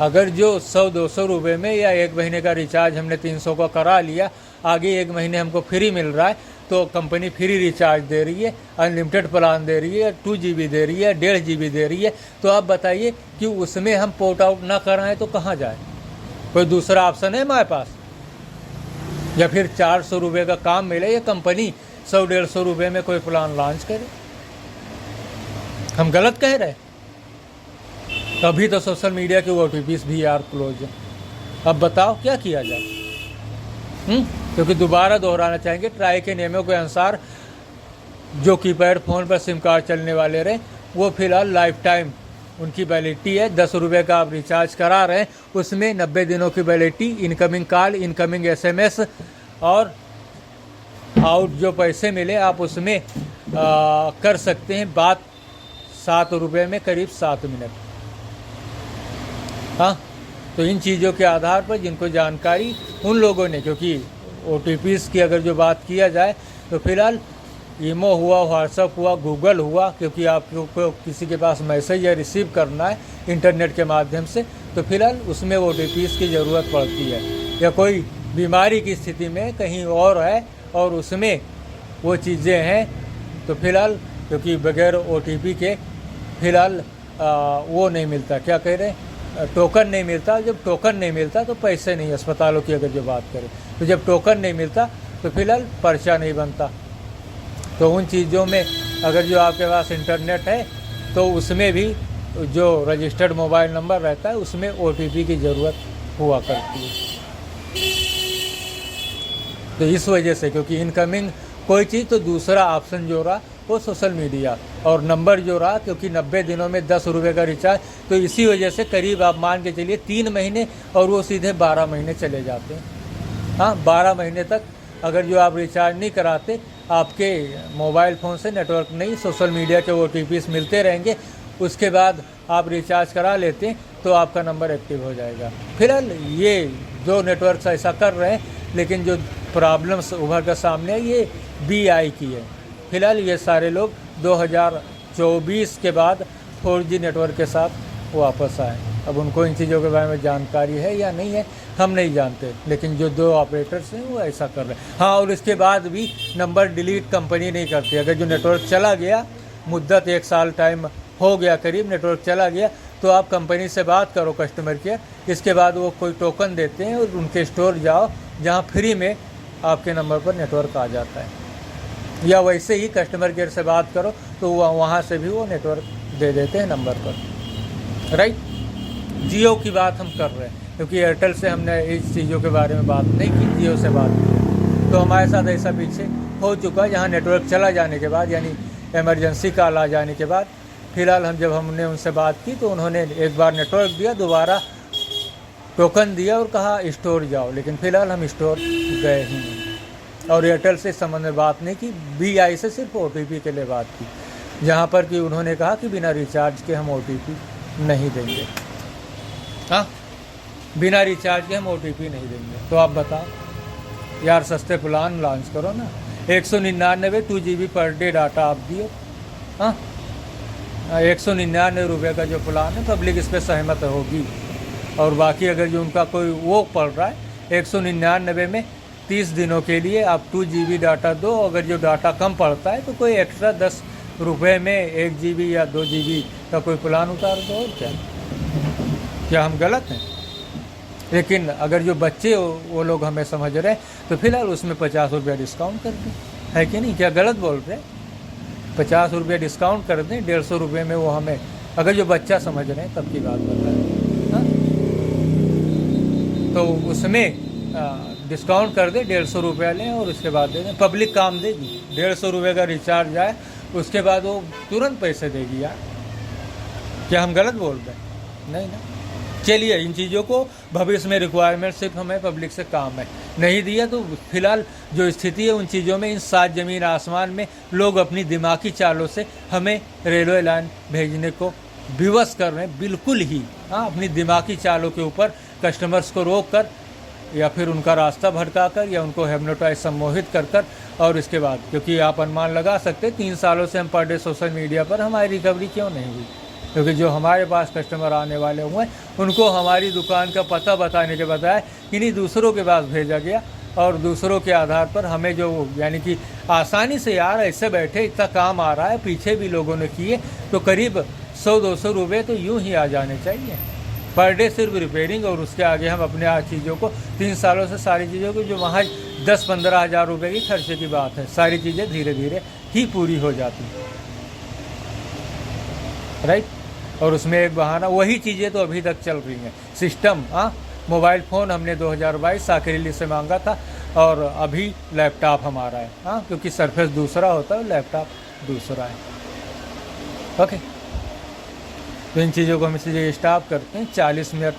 अगर जो 100-200 रुपये में या 1 महीने का रिचार्ज हमने 300 का करा लिया, आगे 1 महीने हमको फ्री मिल रहा है, तो कंपनी फ्री रिचार्ज दे रही है, अनलिमिटेड प्लान दे रही है, 2 GB दे रही है, 1.5 GB दे रही है। तो आप बताइए कि उसमें हम पोर्ट आउट ना कराएं तो कहाँ जाए? कोई दूसरा ऑप्शन है हमारे पास? या फिर 400 रुपये का काम मिले, या कंपनी 100-150 रुपये में कोई प्लान लॉन्च करे? हम गलत कह रहे हैं? अभी तो सोशल मीडिया के OTPs भी यार क्लोज है। अब बताओ क्या किया जाए? क्योंकि दोबारा दोहराना चाहेंगे ट्राई के नियमों के अनुसार जो कीपैड फ़ोन पर सिम कार्ड चलने वाले रहे वो फिलहाल लाइफ टाइम उनकी वैलिडिटी है। 10 रुपये का आप रिचार्ज करा रहे हैं, उसमें 90 दिनों की validity, incoming call, incoming SMS और आउट जो पैसे मिले आप उसमें कर सकते हैं बात 7 रुपये में करीब 7 मिनट। हाँ, तो इन चीज़ों के आधार पर जिनको जानकारी उन लोगों ने, क्योंकि OTPs की अगर जो बात किया जाए तो फिलहाल ईमो हुआ, व्हाट्सअप हुआ, गूगल हुआ, क्योंकि आपको किसी के पास मैसेज या रिसीव करना है इंटरनेट के माध्यम से तो फिलहाल उसमें OTPs की ज़रूरत पड़ती है। या कोई बीमारी की स्थिति में कहीं और है और उसमें वो चीज़ें हैं तो फिलहाल क्योंकि बगैर OTP के फिलहाल वो नहीं मिलता, क्या कह रहे हैं, टोकन नहीं मिलता। जब टोकन नहीं मिलता तो पैसे नहीं, अस्पतालों की अगर जो बात करें तो जब टोकन नहीं मिलता तो फिलहाल पर्चा नहीं बनता। तो उन चीज़ों में अगर जो आपके पास इंटरनेट है तो उसमें भी जो रजिस्टर्ड मोबाइल नंबर रहता है उसमें OTP की ज़रूरत हुआ करती है। तो इस वजह से क्योंकि इनकमिंग कोई चीज़ तो दूसरा ऑप्शन जो रहा वो सोशल मीडिया और नंबर जो रहा, क्योंकि 90 दिनों में 10 रुपये का रिचार्ज, तो इसी वजह से करीब आप मान के चलिए 3 महीने और वो सीधे 12 महीने चले जाते हैं। हाँ, 12 महीने तक अगर जो आप रिचार्ज नहीं कराते आपके मोबाइल फ़ोन से नेटवर्क नहीं, सोशल मीडिया के OTPs मिलते रहेंगे। उसके बाद आप रिचार्ज करा लेते हैं तो आपका नंबर एक्टिव हो जाएगा। फिलहाल ये जो नेटवर्क्स ऐसा कर रहे हैं, लेकिन जो प्रॉब्लम्स उभर कर सामने है ये BI की है। फिलहाल ये सारे लोग 2024 के बाद 4G नेटवर्क के साथ वापस आए। अब उनको इन चीज़ों के बारे में जानकारी है या नहीं है हम नहीं जानते, लेकिन जो 2 ऑपरेटर्स हैं वो ऐसा कर रहे हैं। हाँ, और इसके बाद भी नंबर डिलीट कंपनी नहीं करती। अगर जो नेटवर्क चला गया, मुद्दत 1 साल टाइम हो गया करीब, नेटवर्क चला गया तो आप कंपनी से बात करो कस्टमर केयर, इसके बाद वो कोई टोकन देते हैं और उनके स्टोर जाओ जहाँ फ्री में आपके नंबर पर नेटवर्क आ जाता है। या वैसे ही कस्टमर केयर से बात करो तो वहाँ से भी वो नेटवर्क दे देते हैं नंबर पर। राइट, जियो की बात हम कर रहे हैं क्योंकि एयरटेल से हमने इस चीज़ों के बारे में बात नहीं की, जियो से बात की। तो हमारे साथ ऐसा पीछे हो चुका है जहाँ नेटवर्क चला जाने के बाद, यानी इमरजेंसी कॉल आ जाने के बाद, फिलहाल हमने उनसे बात की तो उन्होंने एक बार नेटवर्क दिया, दोबारा टोकन दिया और कहा स्टोर जाओ, लेकिन फ़िलहाल हम स्टोर गए ही नहीं। और एयरटेल से इस संबंध में बात नहीं की, BI से सिर्फ OTP के लिए बात की, जहाँ पर कि उन्होंने कहा कि बिना रिचार्ज के हम OTP नहीं देंगे। हाँ, बिना रिचार्ज के हम OTP नहीं देंगे। तो आप बताओ यार, सस्ते प्लान लॉन्च करो ना। 199 2 GB पर डे डाटा आप दियो। हाँ, 199 रुपये का जो प्लान है पब्लिक इस पर सहमत होगी। और बाकी अगर जो उनका कोई वो पड़ रहा है 199 में 30 दिनों के लिए आप 2 GB डाटा दो, अगर जो डाटा कम पड़ता है तो कोई एक्स्ट्रा 10 रुपये में 1 GB या 2 GB का कोई प्लान उतार दो। और क्या हम गलत हैं? लेकिन अगर जो बच्चे वो लोग हमें समझ रहे हैं तो फिलहाल उसमें 50 रुपये डिस्काउंट कर दें, है कि नहीं? क्या गलत बोल रहे हैं? 50 रुपये डिस्काउंट कर दें, 150 रुपये में वो हमें, अगर जो बच्चा समझ रहे हैं तब की बात बताएं। हाँ, तो उसमें डिस्काउंट कर दे, 150 रुपया लें और उसके बाद दे दें। पब्लिक काम देगी, 150 रुपये का रिचार्ज आए उसके बाद वो तुरंत पैसे देगी यार। क्या हम गलत बोल रहे हैं? नहीं ना। चलिए, इन चीज़ों को भविष्य में रिक्वायरमेंट सिर्फ हमें पब्लिक से काम है, नहीं दिया तो फिलहाल जो स्थिति है उन चीज़ों में, इन 7 ज़मीन आसमान में लोग अपनी दिमागी चालों से हमें रेलवे लाइन भेजने को विवश कर रहे हैं, बिल्कुल ही। हाँ, अपनी दिमागी चालों के ऊपर कस्टमर्स को रोक कर या फिर उनका रास्ता भटकाकर या उनको हेप्नोटाइज सम्मोहित कर कर, और इसके बाद क्योंकि आप अनुमान लगा सकते 3 सालों से हम पर डे सोशल मीडिया पर, हमारी रिकवरी क्यों नहीं हुई? क्योंकि जो हमारे पास कस्टमर आने वाले हुए उनको हमारी दुकान का पता बताने के बजाय किन्हीं दूसरों के पास भेजा गया, और दूसरों के आधार पर हमें जो यानी कि आसानी से यार ऐसे बैठे इतना काम आ रहा है, पीछे भी लोगों ने किए तो करीब 100-200 रुपये तो यूँ ही आ जाने चाहिए पर डे सिर्फ रिपेयरिंग। और उसके आगे हम अपने चीज़ों को 3 सालों से सारी चीज़ों को जो वहाँ 10-15 हज़ार रुपये की खर्चे की बात है, सारी चीज़ें धीरे धीरे ही पूरी हो जाती हैं। राइट, और उसमें एक बहाना, वही चीज़ें तो अभी तक चल रही हैं। सिस्टम, हाँ, मोबाइल फ़ोन हमने 2022 आखिरी से मांगा था, और अभी लैपटॉप हमारा है, हाँ, क्योंकि सरफेस दूसरा होता है, लैपटॉप दूसरा है। ओके, तो इन चीज़ों को हम इसलिए स्टॉप करते हैं। 40 मिनट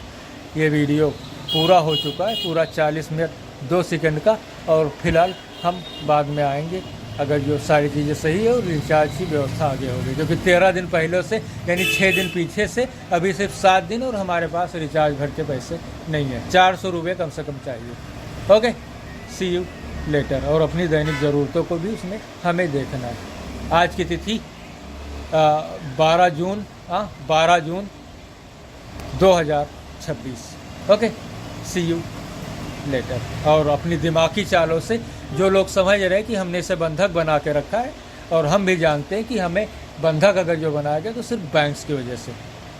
ये वीडियो पूरा हो चुका है, पूरा 40 मिनट 2 सेकंड का। और फिलहाल हम बाद में आएंगे अगर जो सारी चीज़ें सही है और रिचार्ज की व्यवस्था आगे होगी, क्योंकि 13 दिन पहले से यानी 6 दिन पीछे से अभी सिर्फ 7 दिन और हमारे पास रिचार्ज भर के पैसे नहीं है। 400 रुपये कम से कम चाहिए। Okay, see you later. और अपनी दैनिक ज़रूरतों को भी उसमें हमें देखना है। आज की तिथि 12 June 2026। Okay, see you later. और अपनी दिमागी चालों से जो लोग समझ रहे हैं कि हमने इसे बंधक बना के रखा है, और हम भी जानते हैं कि हमें बंधक अगर जो बनाया गया तो सिर्फ बैंक्स की वजह से,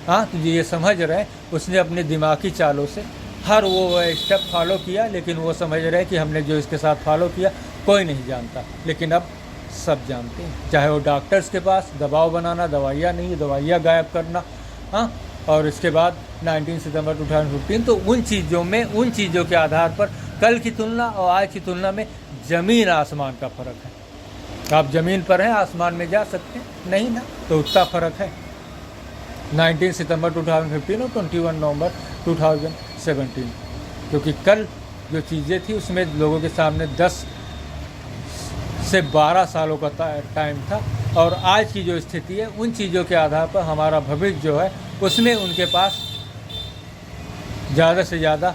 हाँ, तो ये समझ रहे हैं उसने अपनी दिमागी चालों से हर वो स्टेप फॉलो किया, लेकिन वो समझ रहे हैं कि हमने जो इसके साथ फॉलो किया कोई नहीं जानता, लेकिन अब सब जानते हैं। चाहे वो डॉक्टर्स के पास दबाव बनाना, दवाइयाँ नहीं, दवाइयाँ गायब करना, हाँ, और इसके बाद 19 सितंबर 2015। तो उन चीज़ों के आधार पर कल की तुलना और आज की तुलना में ज़मीन आसमान का फ़र्क है। आप ज़मीन पर हैं, आसमान में जा सकते हैं नहीं ना, तो उतना फ़र्क है। 19 सितंबर 2015 और 21 नवंबर 2017, क्योंकि कल जो चीज़ें थी उसमें लोगों के सामने 10 से 12 सालों का टाइम था, और आज की जो स्थिति है उन चीज़ों के आधार पर हमारा भविष्य जो है उसमें उनके पास ज़्यादा से ज़्यादा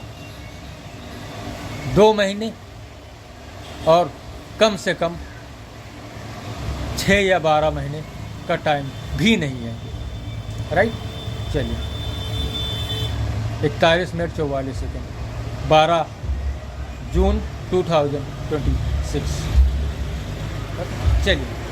2 महीने और कम से कम 6 या 12 महीने का टाइम भी नहीं है। राइट, चलिए 41 मिनट 44 सेकेंड 12 जून 2026। चलिए।